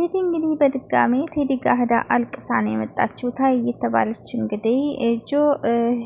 ቴዲ እንግዲህ በድጋሚ ቴዲ ጋር ሄዳ አልቅሳን የመጣችው ታይ እየተባለች እንግዲህ ጆ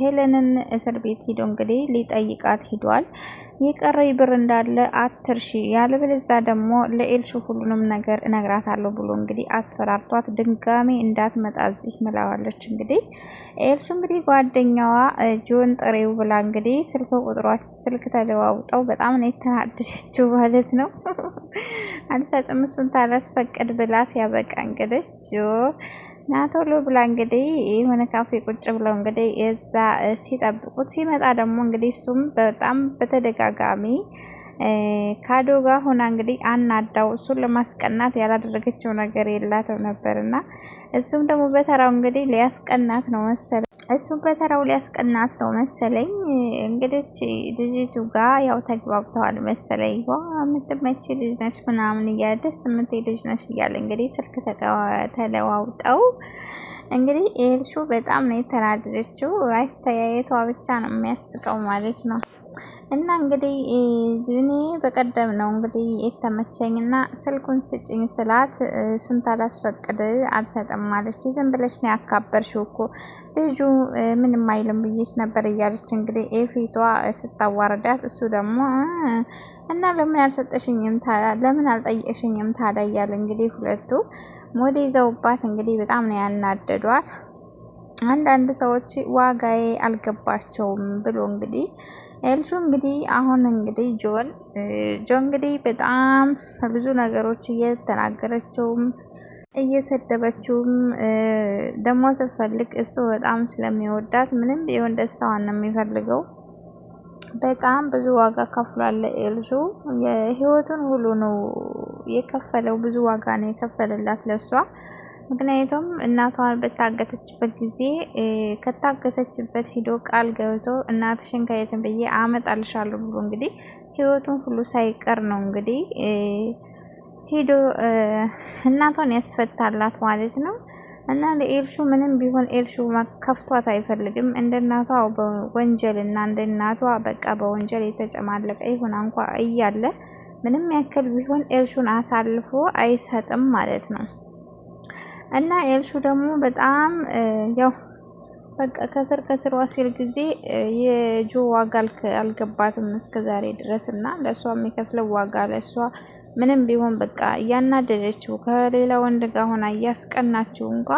ሄለንን እስር ቤት ሄዶ እንግዲህ ሊጠይቃት ሄዷል። የቀረኝ ብር እንዳለ አትርሺ፣ ያለበለዚያ ደግሞ ለኤልሹ ሁሉንም ነገር እነግራታለሁ ብሎ እንግዲህ አስፈራርቷት ድጋሚ እንዳትመጣ እዚህ ምለዋለች። እንግዲህ ኤልሹ እንግዲህ ጓደኛዋ ጆን ጥሬው ብላ እንግዲህ ስልክ ተለዋውጠው በጣም ነው የተናደደችው ማለት ነው። አልሰጥም እሱን ታላስፈቅድ ብላ ሲያበቃ እንግዲህ ጆ ናቶሎ ብላ እንግዲህ የሆነ ካፌ ቁጭ ብለው እንግዲህ እዛ ሲጠብቁት ሲመጣ ደግሞ እንግዲህ እሱም በጣም በተደጋጋሚ ካዶ ጋር ሆና እንግዲህ አናዳው እሱን ለማስቀናት ያላደረገችው ነገር የላትም ነበርና እሱም ደግሞ በተራው እንግዲህ ሊያስቀናት ነው መሰለኝ እንግዲህ ልጅቱ ጋር ያው ተግባብተዋል መሰለኝ። የምትመች ልጅ ነሽ ምናምን እያለ ደስ የምትይ ልጅ ነሽ እያለ እንግዲህ ስልክ ተለዋውጠው እንግዲህ ኤልሹ በጣም ነው የተናደደችው። አስተያየቷ ብቻ ነው የሚያስቀው ማለት ነው። እና እንግዲህ እኔ በቀደም ነው እንግዲህ የተመቸኝና ስልኩን ስጭኝ ስላት እሱን ታላስፈቅድ አልሰጥም ማለች። ዝም ብለሽ ነው ያካበርሽው እኮ ልጁ ምንም አይልም ብዬሽ ነበር እያለች እንግዲህ ኤፊቷ ስታዋርዳት እሱ ደግሞ እና ለምን አልሰጠሽኝም ታዲያ ለምን አልጠየቅሽኝም ታዲያ እያለ እንግዲህ ሁለቱ ሞዴ ይዘውባት እንግዲህ በጣም ነው ያናደዷት። አንዳንድ ሰዎች ዋጋዬ አልገባቸውም ብሎ እንግዲህ ኤልሹ እንግዲህ አሁን እንግዲህ ጆ እንግዲህ በጣም ብዙ ነገሮች እየተናገረችውም እየሰደበችውም ደግሞ ስትፈልግ እሱ በጣም ስለሚወዳት ምንም ቢሆን ደስታዋን ነው የሚፈልገው። በጣም ብዙ ዋጋ ከፍሏል ኤልሹ የህይወቱን ሁሉ ነው የከፈለው። ብዙ ዋጋ ነው የከፈለላት ለሷ። ምክንያቱም እናቷን በታገተችበት ጊዜ ከታገተችበት ሂዶ ቃል ገብቶ እናትሽን ከየትን ብዬ አመጣልሻለሁ ብሎ እንግዲህ ህይወቱን ሁሉ ሳይቀር ነው እንግዲህ ሂዶ እናቷን ያስፈታላት ማለት ነው። እና ለኤልሹ ምንም ቢሆን ኤልሹ ከፍቷት አይፈልግም። እንደ እናቷ በወንጀል እና እንደ እናቷ በቃ በወንጀል የተጨማለቀ ይሁን እንኳ እያለ ምንም ያክል ቢሆን ኤልሹን አሳልፎ አይሰጥም ማለት ነው። እና ኤልሹ ደግሞ በጣም ያው በቃ ከስር ሲል ጊዜ የጆ ዋጋ አልገባትም እስከዛሬ ድረስ እና ለሷ የሚከፍለው ዋጋ ለሷ ምንም ቢሆን በቃ እያናደደችው ከሌላ ወንድ ጋር ሆና እያስቀናችው እንኳ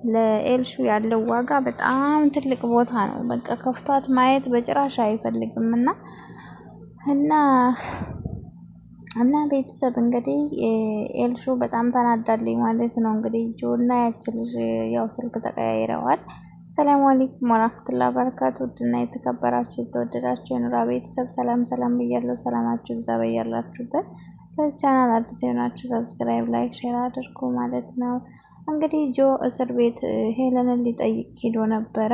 ለኤልሹ ያለው ዋጋ በጣም ትልቅ ቦታ ነው። በቃ ከፍቷት ማየት በጭራሽ አይፈልግም እና ቤተሰብ እንግዲህ ኤልሹ በጣም ተናዳለኝ ማለት ነው። እንግዲህ ጆና ያች ልጅ ያው ስልክ ተቀያይረዋል። ሰላም አለይኩም ወራህመቱላሂ ወበረካቱ። ውድና የተከበራችሁ የተወደዳችሁ የኑራ ቤተሰብ ሰላም ብያለሁ። ሰላማችሁ ይብዛ በያላችሁበት። ለዚህ ቻናል አዲስ የሆናችሁ ሰብስክራይብ፣ ላይክ፣ ሼር አድርጉ ማለት ነው። እንግዲህ ጆ እስር ቤት ሄለንን ሊጠይቅ ሄዶ ነበረ።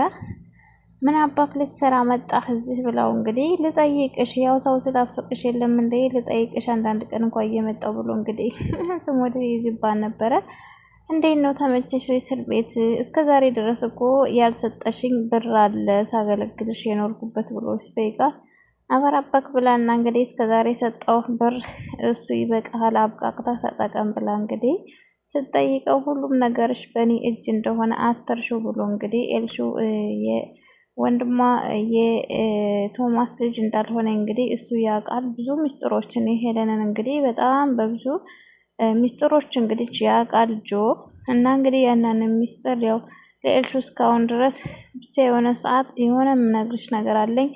ምን አባክ ልትሰራ መጣህ እዚህ ብለው እንግዲህ ልጠይቅሽ፣ ያው ሰው ስላፍቅሽ የለም እንደ ልጠይቅሽ አንዳንድ ቀን እንኳን እየመጣው ብሎ እንግዲህ ስሞት ይዝባል ነበረ። እንዴት ነው ተመቸሽ ወይ እስር ቤት? እስከዛሬ ድረስ እኮ ያልሰጠሽኝ ብር አለ ሳገለግልሽ የኖርኩበት ብሎ ሲጠይቃት አበራባክ ብላና እንግዲህ እስከዛሬ ሰጠው ብር እሱ ይበቃል አብቃቅታ ተጠቀም ብላ እንግዲህ ስትጠይቀው ሁሉም ነገርሽ በእኔ እጅ እንደሆነ አትርሹ ብሎ እንግዲህ ኤልሹ ወንድሟ የቶማስ ልጅ እንዳልሆነ እንግዲህ እሱ ያውቃል። ብዙ ሚስጥሮችን ሄለንን እንግዲህ በጣም በብዙ ሚስጥሮች እንግዲህ ያውቃል ጆ እና እንግዲህ ያንን ሚስጥር ያው ለኤልሹ እስካሁን ድረስ ብቻ የሆነ ሰዓት የሆነ የምነግርሽ ነገር አለኝ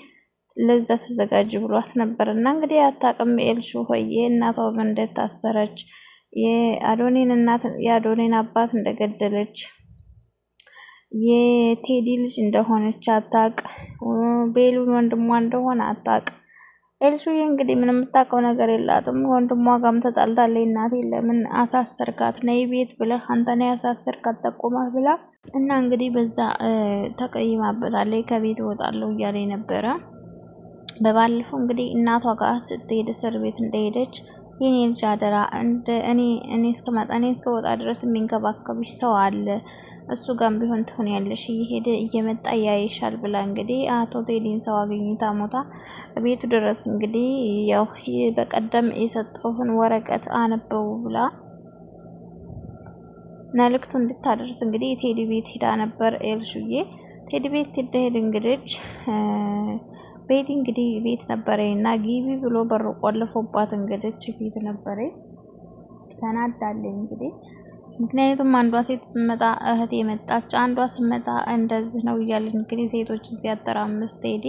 ለዛ ተዘጋጅ ብሏት ነበር። እና እንግዲህ አታውቅም ኤልሹ ሆዬ እናቷ እንደታሰረች የአዶኒን እናት የአዶኒን አባት እንደገደለች የቴዲ ልጅ እንደሆነች አታውቅ። ቤሉን ወንድሟ እንደሆነ አታውቅ። ኤልሹዬ እንግዲህ ምንም የምታውቀው ነገር የላትም። ወንድሟ ጋርም ተጣልታለች። እናቴ ለምን አሳሰርካት ነይ ቤት ብለህ አንተ ነህ ያሳሰርካት ጠቁመህ ብላ እና እንግዲህ በዛ ተቀይማበታለች። ከቤት እወጣለሁ እያለኝ ነበረ። በባለፈው እንግዲህ እናቷ ጋር ስትሄድ እስር ቤት እንደሄደች የኔ ልጅ አደራ እኔ እስከወጣ ድረስ የሚንከባከብሽ ሰው አለ እሱ ጋር ቢሆን ትሆን ያለሽ እየሄደ እየመጣ ያይሻል ብላ እንግዲህ አቶ ቴዲን ሰው አገኝታ ሞታ ቤቱ ድረስ እንግዲህ ያው በቀደም የሰጠውን ወረቀት አነበው ብላ መልእክቱ እንድታደርስ እንግዲህ ቴዲ ቤት ሄዳ ነበር ኤልሹዬ። ቴዲ ቤት ሄድ እንግዲህ ቤቲ እንግዲህ ቤት ነበረኝ እና ግቢ ብሎ በር ቆልፎባት እንግዲህ ፊት ነበረኝ ተናዳለኝ እንግዲህ ምክንያቱም አንዷ ሴት ስትመጣ እህቴ መጣች፣ አንዷ ስትመጣ እንደዚህ ነው እያልን እንግዲህ ሴቶችን ሲያተራምስ ቴዲ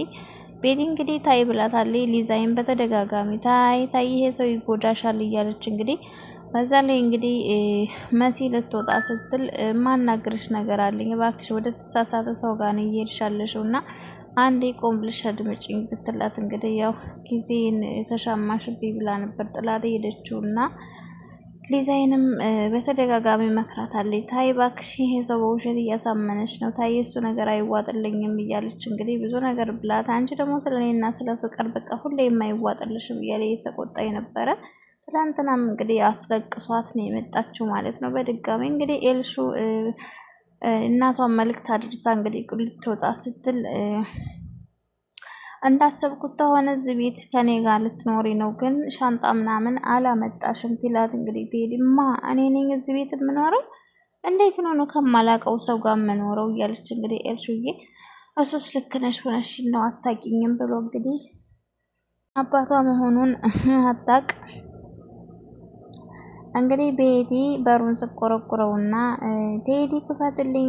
ቤቲ እንግዲህ ታይ ብላታለች። ሊዛይን በተደጋጋሚ ታይ ይሄ ሰው ይጎዳሻል እያለች እንግዲህ በዛ ላይ እንግዲህ መሲ ልትወጣ ስትል ማናገርሽ ነገር አለኝ እባክሽ ወደ ተሳሳተ ሰው ጋር ነው እየሄድሻለሽው እና አንዴ ቆም ብለሽ አድምጪኝ ብትላት እንግዲህ ያው ጊዜን ተሻማሽብኝ ብላ ነበር ጥላት ሄደችውና ሊዛይንም በተደጋጋሚ መክራታለች። ታይ እባክሽ ይሄ ሰው በውሸት እያሳመነች ነው፣ ታይ እሱ ነገር አይዋጥልኝም እያለች እንግዲህ ብዙ ነገር ብላት፣ አንቺ ደግሞ ስለኔና ስለ ፍቅር በቃ ሁሌ የማይዋጥልሽም እያለ እየተቆጣኝ ነበረ። ትላንትናም እንግዲህ አስለቅሷት ነው የመጣችው ማለት ነው። በድጋሚ እንግዲህ ኤልሹ እናቷን መልእክት አድርሳ እንግዲህ ልትወጣ ስትል እንዳሰብኩት ከሆነ እዚህ ቤት ከኔ ጋር ልትኖሪ ነው፣ ግን ሻንጣ ምናምን አላመጣሽም ትላት። እንግዲህ ትሄድማ እኔ ነኝ እዚህ ቤት የምኖረው እንዴት ነው ከማላቀው ሰው ጋር የምኖረው እያለች እንግዲህ ኤልሹዬ እሱስ ልክ ነሽ ሆነሽ ነው አታውቂኝም ብሎ እንግዲህ አባቷ መሆኑን አታውቅ እንግዲህ ቤቲ በሩን ስቆረቁረውና ቴዲ ክፈትልኝ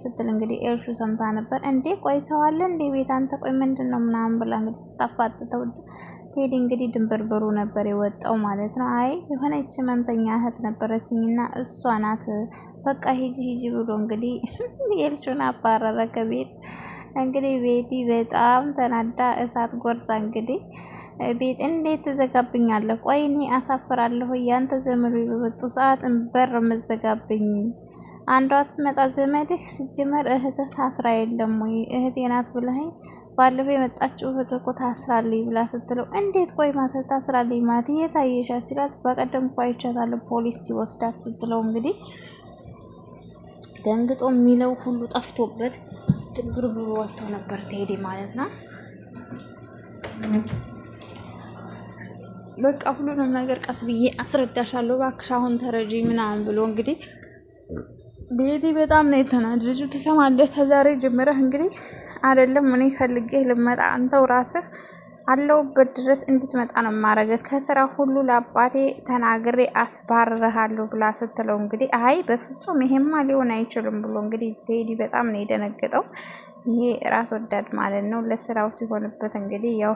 ስትል እንግዲህ ኤልሹ ሰምታ ነበር። እንዴ ቆይ ሰው አለ እንዴ ቤት አንተ ቆይ ምንድን ነው ምናምን ብላ እንግዲህ ስታፋጥተው ቴዲ እንግዲህ ድንብርብሩ ነበር የወጣው ማለት ነው። አይ የሆነች ህመምተኛ እህት ነበረችኝና እሷ ናት በቃ ሂጂ ብሎ እንግዲህ ኤልሹን አባረረ ከቤት። እንግዲህ ቤቲ በጣም ተናዳ እሳት ጎርሳ እንግዲህ ቤት እንዴት ትዘጋብኛለህ? ቆይ እኔ አሳፍራለሁ ያንተ ዘመድ በመጡ ሰዓት በር መዘጋብኝ። አንዷ ትመጣ ዘመድህ ሲጀመር እህትህ ታስራ የለም ወይ እህቴ ናት ብለኸኝ ባለፈው የመጣችው እህትህ እኮ ታስራለች ብላ ስትለው እንዴት ቆይ ማታ ታስራለች ማለት የታየሻት ሲላት በቀደም እኮ አይቻታለሁ ፖሊስ ሲወስዳት ስትለው እንግዲህ ደንግጦ የሚለው ሁሉ ጠፍቶበት ድንብርብሩ ወጥቶ ነበር ቴዲ ማለት ነው። በቃ ሁሉንም ነገር ቀስ ብዬ አስረዳሻለሁ እባክሽ አሁን ተረጂ ምናምን ብሎ እንግዲህ ቤቲ በጣም ነው የተናደደችው። ትሰማለህ ከዛሬ ጀምረህ እንግዲህ አይደለም እኔ ፈልጌ ልመጣ አንተው ራስህ አለውበት ድረስ እንድትመጣ ነው ማረገ ከስራ ሁሉ ለአባቴ ተናግሬ አስባርረሃለሁ ብላ ስትለው እንግዲህ አይ በፍጹም ይሄማ ሊሆን አይችልም ብሎ እንግዲህ ቴዲ በጣም ነው የደነገጠው። ይሄ ራስ ወዳድ ማለት ነው ለስራው ሲሆንበት እንግዲህ ያው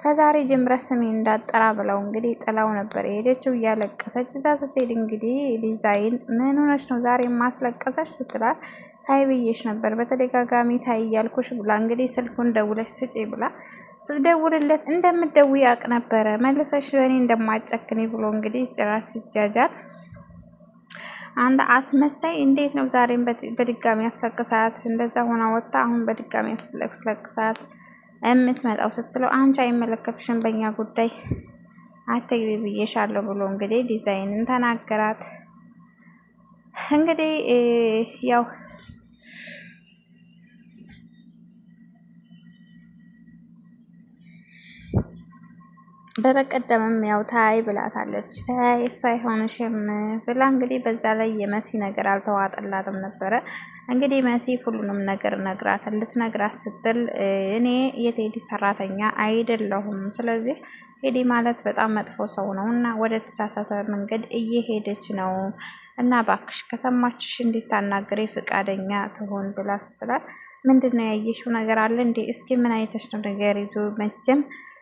ከዛሬ ጀምረህ ስሜ እንዳጠራ ብለው እንግዲህ ጥላው ነበር የሄደችው እያለቀሰች። እዛ ስትሄድ እንግዲህ ሊዛይን ምን ሆነች ነው ዛሬ ማስለቀሰች ስትላት ታይ ብዬሽ ነበር በተደጋጋሚ ታይ እያልኩሽ ብላ እንግዲህ ስልኩን ደውለሽ ስጪ ብላ ስትደውልለት እንደምትደውይ ያውቅ ነበረ መልሰሽ በእኔ እንደማጨክኒ ብሎ እንግዲህ ጭራሽ ሲጃጃል አንድ አስመሳይ እንዴት ነው ዛሬም በድጋሚ አስለቅሳት እንደዛ ሆና ወጣ አሁን በድጋሚ አስለቅሳት የምትመጣው ስትለው አንቺ አይመለከትሽም በእኛ ጉዳይ አትግቢ ብዬሻለሁ ብሎ እንግዲህ ዲዛይንን ተናገራት። እንግዲህ ያው በበቀደምም ያው ታይ ብላታለች። ታይ እሱ አይሆንሽም ብላ እንግዲህ በዛ ላይ የመሲ ነገር አልተዋጠላትም ነበረ። እንግዲህ መሲ ሁሉንም ነገር ነግራታል። ልትነግራት ስትል እኔ የቴዲ ሰራተኛ አይደለሁም፣ ስለዚህ ቴዲ ማለት በጣም መጥፎ ሰው ነው እና ወደ ተሳሳተ መንገድ እየሄደች ነው እና ባክሽ ከሰማችሽ እንድታናግሬ ፈቃደኛ ትሆን ብላ ስትላት ምንድነው ያየሽው ነገር አለ እንዴ? እስኪ ምን አይተሽ ነው ንገሪቱ። መቼም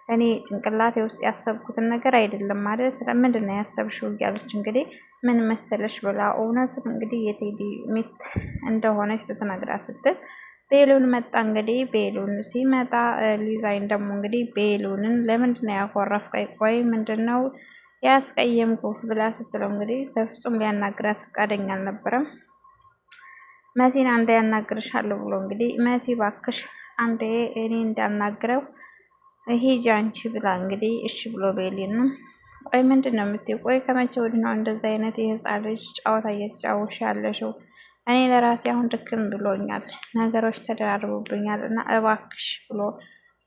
እኔ ጭንቅላቴ ውስጥ ያሰብኩትን ነገር አይደለም ማለት ስለምንድን ነው ያሰብሽው እያለች እንግዲህ ምን መሰለሽ ብላ እውነቱን እንግዲህ የቴዲ ሚስት እንደሆነች ልትነግራት ስትል ቤሉን መጣ። እንግዲህ ቤሉን ሲመጣ ሊዛይን ደግሞ እንግዲህ ቤሉንን ለምንድን ነው ያኮረፍከኝ? ቆይ ምንድን ነው ያስቀየምኩህ ብላ ስትለው እንግዲህ በፍጹም ሊያናግራት ፈቃደኛ አልነበረም። መሲን አንዴ ያናግርሻለሁ ብሎ እንግዲህ መሲ ባክሽ አንዴ እኔ እንዳናግረው ሂጂ አንቺ ብላ እንግዲህ እሺ ብሎ ቤሊንም ቆይ ምንድን ነው የምትይው? ቆይ ከመቼ ወዲህ ነው እንደዚህ አይነት የህፃን ልጅ ጨዋታ እየተጫወሽ ያለሽው? እኔ ለራሴ አሁን ድክም ብሎኛል፣ ነገሮች ተደራርቡብኛል እና እባክሽ ብሎ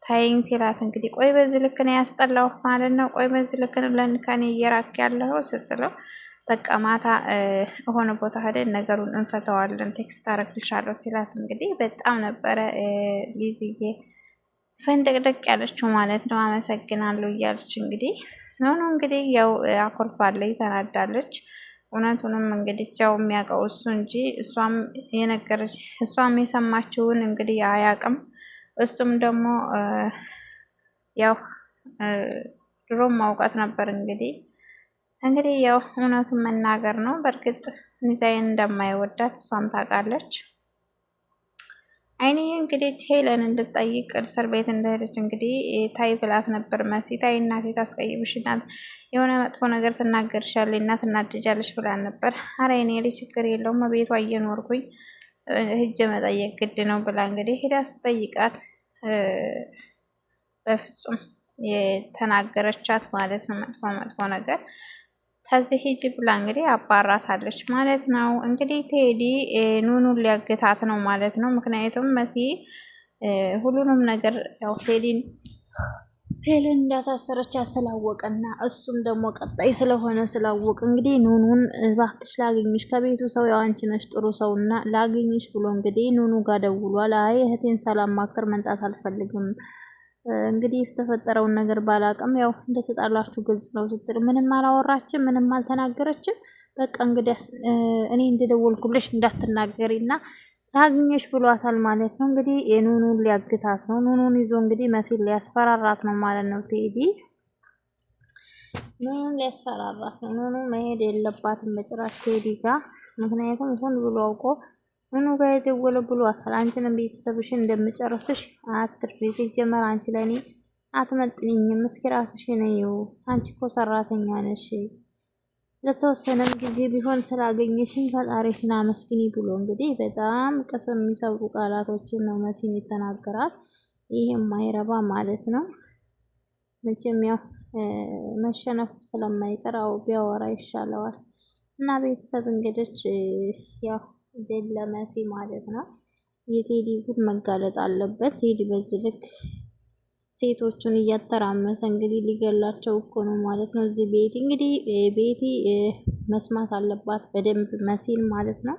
ታይኝ ሲላት እንግዲህ ቆይ በዚህ ልክ ነው ያስጠላው ማለት ነው? ቆይ በዚህ ልክ ነው ከኔ እየራቅ ያለው ስትለው በቃ ማታ የሆነ ቦታ ሄደን ነገሩን እንፈተዋለን ቴክስት አደርግልሻለሁ ሲላት እንግዲህ በጣም ነበረ ሊዝዬ ፈንደቅደቅ ያለችው ማለት ነው። አመሰግናለሁ እያለች እንግዲህ ሆኖ እንግዲህ ያው አኮርፋለች፣ ተናዳለች። እውነቱንም እንግዲህ ያው የሚያውቀው እሱ እንጂ እሷም የሰማችውን እንግዲህ አያውቅም። እሱም ደግሞ ያው ድሮም ማውቃት ነበር እንግዲህ ያው እውነቱን መናገር ነው። በእርግጥ ሚዛይን እንደማይወዳት እሷም ታውቃለች። አይንዬ እንግዲህ ሄለን እንድትጠይቅ እስር ቤት እንደሄደች እንግዲህ ታይ ብላት ነበር መሲ። ታይ እናቴ ታስቀይምሽ እናት የሆነ መጥፎ ነገር ትናገርሻለች እና ትናደጃለች ብላን ነበር። አረ የኔ ልጅ ችግር የለውም ቤቷ እየኖርኩኝ ሂጅ መጠየቅ ግድ ነው ብላ እንግዲህ ሄዳ ስጠይቃት በፍጹም የተናገረቻት ማለት ነው መጥፎ ነገር ከዚህ ሂጂ ብላ እንግዲህ አባራታለች ማለት ነው። እንግዲህ ቴዲ ኑኑን ሊያግታት ነው ማለት ነው። ምክንያቱም መሲ ሁሉንም ነገር ያው ሄለን እንዳሳሰረች ስላወቀና እሱም ደግሞ ቀጣይ ስለሆነ ስላወቀ እንግዲህ ኑኑን እባክሽ ላገኝሽ፣ ከቤቱ ሰው ያው አንቺ ነሽ ጥሩ ሰውና ላገኝሽ ብሎ እንግዲህ ኑኑ ጋር ደውሏል። አይ እህቴን ሳላማክር መንጣት አልፈልግም እንግዲህ የተፈጠረውን ነገር ባላቅም ያው እንደተጣላችሁ ግልጽ ነው ስትል ምንም አላወራችም፣ ምንም አልተናገረችም። በቃ እንግዲህ እኔ እንደደወልኩልሽ እንዳትናገሪና ላግኘሽ ብሏታል ማለት ነው። እንግዲህ የኑኑን ሊያግታት ነው። ኑኑን ይዞ እንግዲህ መሲል ሊያስፈራራት ነው ማለት ነው። ቴዲ ኑኑን ሊያስፈራራት ነው። ኑኑ መሄድ የለባትም በጭራሽ ቴዲ ጋር፣ ምክንያቱም ሁን ብሎ አውቆ ኑኑ ጋር የደወለ ብሏታል። አንቺንም ቤተሰብሽን እንደምጨርስሽ አትርፊ፣ ሲጀመር አንቺ ለእኔ አትመጥኝም፣ እስኪ ራስሽን እዩ፣ አንቺ እኮ ሰራተኛ ነሽ፣ ለተወሰነም ጊዜ ቢሆን ስላገኘሽኝ ፈጣሪሽን አመስግኒ ብሎ እንግዲህ በጣም ቅስም የሚሰብሩ ቃላቶችን ነው መሲን የተናገራት። ይህም ማይረባ ማለት ነው። መቼም ያው መሸነፉ ስለማይቀር ቢያወራ ይሻለዋል። እና ቤተሰብ እንግዲህ ያው ድል ለመሲ ማለት ነው። የቴዲ ጉድ መጋለጥ አለበት። ቴዲ በዚህ ልክ ሴቶቹን እያተራመሰ እንግዲህ ሊገላቸው እኮ ነው ማለት ነው። እዚህ ቤቲ እንግዲህ ቤቲ መስማት አለባት በደንብ መሲን ማለት ነው።